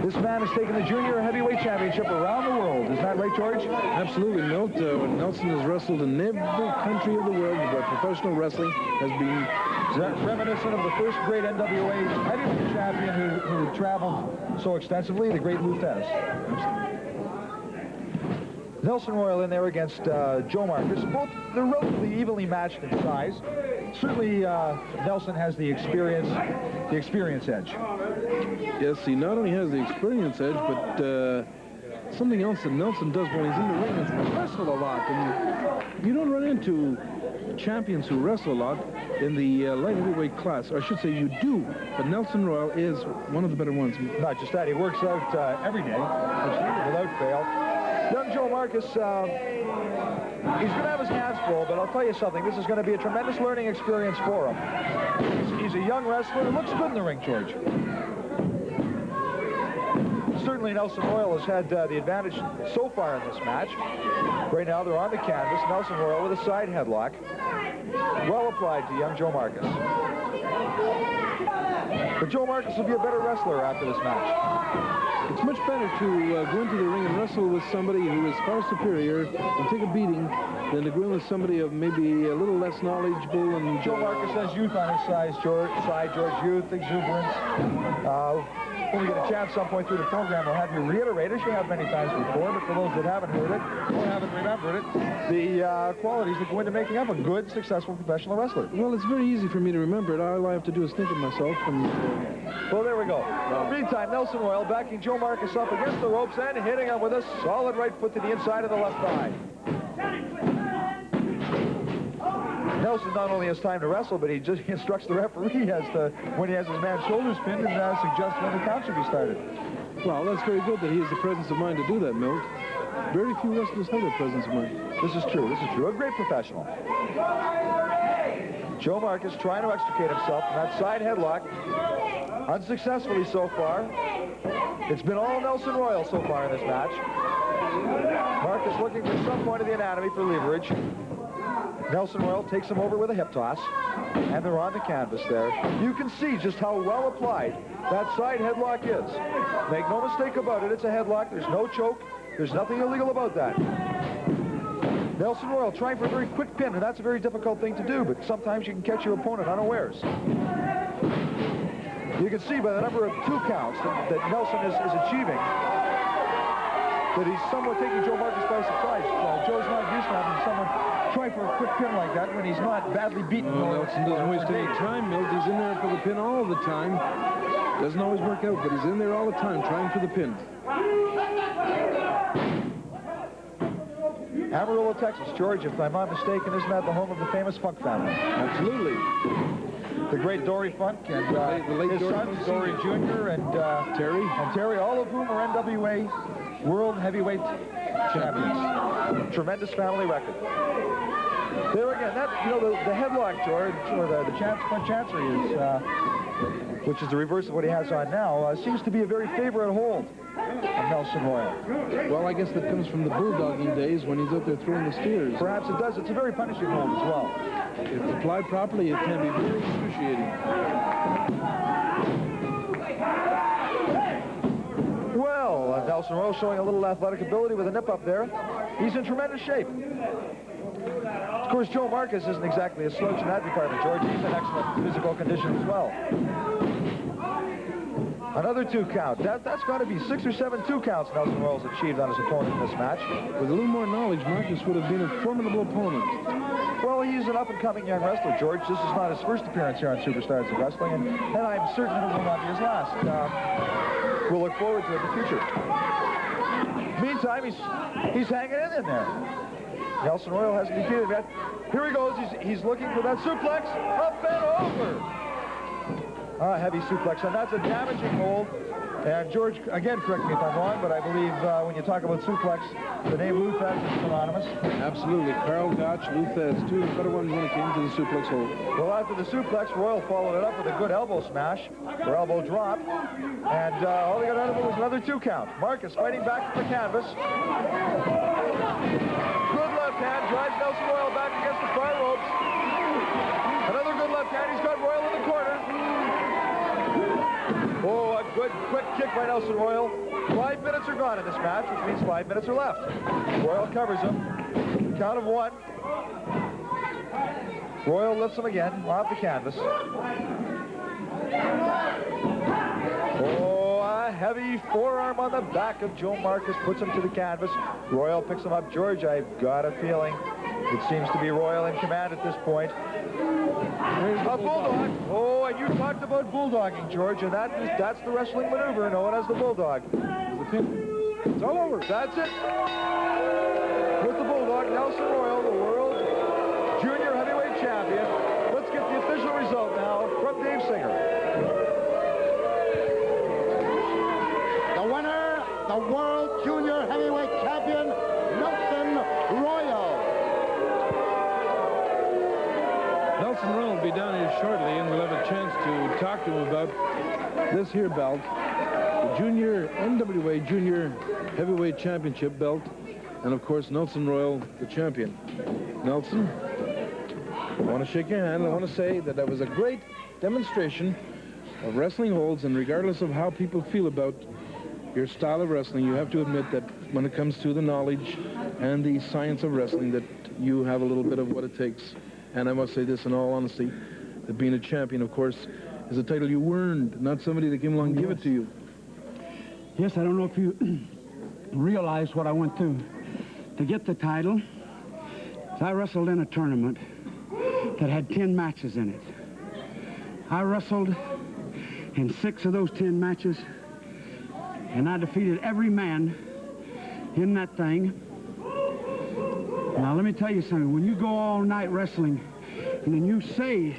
This man has taken the Junior Heavyweight Championship around the world. Isn't that right, George? Absolutely, Milt. Nelson has wrestled in every country of the world where professional wrestling has been. Reminiscent of the first great NWA Heavyweight Champion who traveled so extensively, the great Luthez. Nelson Royal in there against Joe Marcus. Both, they're relatively evenly matched in size. Certainly, Nelson has the experience edge. Yes, he not only has the experience edge, but something else that Nelson does when he's in the ring is wrestle a lot. And you don't run into champions who wrestle a lot in the light heavyweight class. Or I should say you do, but Nelson Royal is one of the better ones. Not just that, he works out every day, without fail. Young Joe Marcus, he's going to have his hands full, but I'll tell you something, this is going to be a tremendous learning experience for him. He's a young wrestler who looks good in the ring, George. Certainly Nelson Royal has had the advantage so far in this match. Right now they're on the canvas. Nelson Royal with a side headlock. Well applied to young Joe Marcus. But Joe Marcus will be a better wrestler after this match. It's much better to go into the ring and wrestle with somebody who is far superior and take a beating than to go in with somebody of maybe a little less knowledgeable. And Joe Marcus has youth on his side, George. Youth, exuberance. When we get a chance some point through the program, we'll have you reiterate, as you have many times before, but for those that haven't heard it or haven't remembered it, the qualities that go into making up a good, successful professional wrestler. Well, it's very easy for me to remember it. All I have to do is think of myself. And well, there we go. Meantime, Nelson Royal backing Joe Marcus up against the ropes and hitting him with a solid right foot to the inside of the left thigh. Nelson not only has time to wrestle, but he instructs the referee as to when he has his man's shoulders pinned and suggests when the count should be started. Well, that's very good that he has the presence of mind to do that, Milt. Very few wrestlers have that presence of mind. This is true. This is true. A great professional. Joe Marcus trying to extricate himself from that side headlock. Unsuccessfully so far. It's been all Nelson Royal so far in this match. Marcus looking for some point of the anatomy for leverage. Nelson Royal takes him over with a hip toss, and they're on the canvas there. You can see just how well applied that side headlock is. Make no mistake about it, it's a headlock. There's no choke. There's nothing illegal about that. Nelson Royal trying for a very quick pin, and that's a very difficult thing to do, but sometimes you can catch your opponent unawares. You can see by the number of 2 counts that Nelson is achieving that he's somewhat taking Joe Marcus by surprise. Joe's not used to having someone try for a quick pin like that when he's not badly beaten. Well, Nelson doesn't waste any time, Milt. He's in there for the pin all the time. Doesn't always work out, but he's in there all the time trying for the pin. Amarillo, Texas. George, if I'm not mistaken, isn't that the home of the famous Funk family? Absolutely. The great Dory Funk and the late his sons, Dory Jr. and Terry, all of whom are NWA World Heavyweight Champions. Tremendous family record. There again, that, you know, the headlock, George, or the front chancery is, which is the reverse of what he has on now, seems to be a very favorite hold of Nelson Royal. Well, I guess that comes from the bulldogging days when he's out there throwing the steers. Perhaps it does. It's a very punishing hold as well. If applied properly, it can be very excruciating. Well, Nelson Royal showing a little athletic ability with a nip up there. He's in tremendous shape. Of course, Joe Marcus isn't exactly a slouch in that department, George. He's in excellent physical condition as well. Another 2 count. That's got to be 6 or 7 2 counts Nelson Royal's achieved on his opponent in this match. With a little more knowledge, Marcus would have been a formidable opponent. Well, he's an up-and-coming young wrestler, George. This is not his first appearance here on Superstars of Wrestling, and I'm certain it will not be his last. We'll look forward to it in the future. Meantime, he's hanging in there. Nelson Royal hasn't defeated yet. Here he goes. He's looking for that suplex. Up and over. Heavy suplex, and that's a damaging hold. And George, again, correct me if I'm wrong, but I believe when you talk about suplex, the name Luthez is synonymous. Absolutely. Carl Gotch, Luthez, 2 of the better ones when it came to the suplex hold. Well, after the suplex, Royal followed it up with a good elbow smash, or elbow drop, and all they got out of it was another 2 count. Marcus fighting back from the canvas. Good left hand drives Nelson Royal back against the far ropes. Another good left hand. He's got Royal in the corner. Oh, good quick kick by Nelson Royal. 5 minutes are gone in this match, which means 5 minutes are left. Royal covers him. Count of 1. Royal lifts him again off the canvas. Oh, a heavy forearm on the back of Joe Marcus puts him to the canvas. Royal picks him up. George, I've got a feeling it seems to be Royal in command at this point. A bulldog. Oh, and you talked about bulldogging, George, and that's the wrestling maneuver known as the bulldog. It's all over. That's it. With the bulldog, Nelson Royal, the world junior heavyweight champion. Let's get the official result now from Dave Singer. The winner, the world junior heavyweight champion, Nelson Royal. Nelson Royal will be down here shortly, and we'll have a chance to talk to him about this here belt, the Junior NWA Junior Heavyweight Championship belt, and of course Nelson Royal, the champion. Nelson, I want to shake your hand. I want to say that was a great demonstration of wrestling holds, and regardless of how people feel about your style of wrestling, you have to admit that when it comes to the knowledge and the science of wrestling, that you have a little bit of what it takes. And I must say this in all honesty, that being a champion, of course, is a title you earned, not somebody that came along and gave it to you. Yes, I don't know if you realize what I went through to get the title. I wrestled in a tournament that had 10 matches in it. I wrestled in 6 of those 10 matches, and I defeated every man in that thing. Now, let me tell you something. When you go all night wrestling, and then you say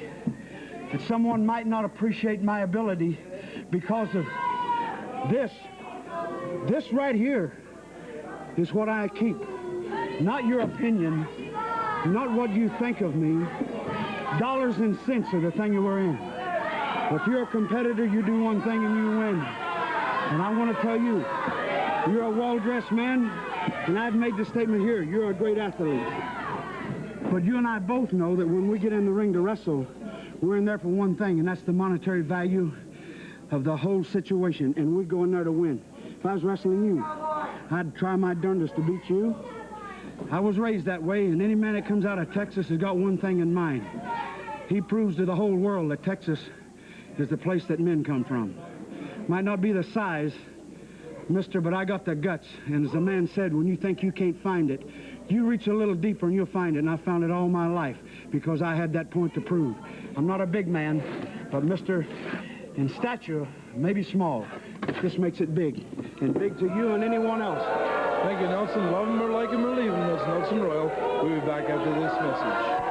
that someone might not appreciate my ability because of this right here is what I keep. Not your opinion, not what you think of me. Dollars and cents are the thing that we're in. If you're a competitor, you do one thing and you win. And I want to tell you, you're a well-dressed man, and I've made the statement here, you're a great athlete. But you and I both know that when we get in the ring to wrestle, we're in there for one thing, and that's the monetary value of the whole situation, and we go in there to win. If I was wrestling you, I'd try my darndest to beat you. I was raised that way, and any man that comes out of Texas has got one thing in mind. He proves to the whole world that Texas is the place that men come from. Might not be the size, mister, but I got the guts. And as the man said, when you think you can't find it, you reach a little deeper and you'll find it. And I found it all my life because I had that point to prove. I'm not a big man, but mister, in stature, maybe small. This makes it big. And big to you and anyone else. Thank you, Nelson. Love him or like him or leave him. That's Nelson Royal. We'll be back after this message.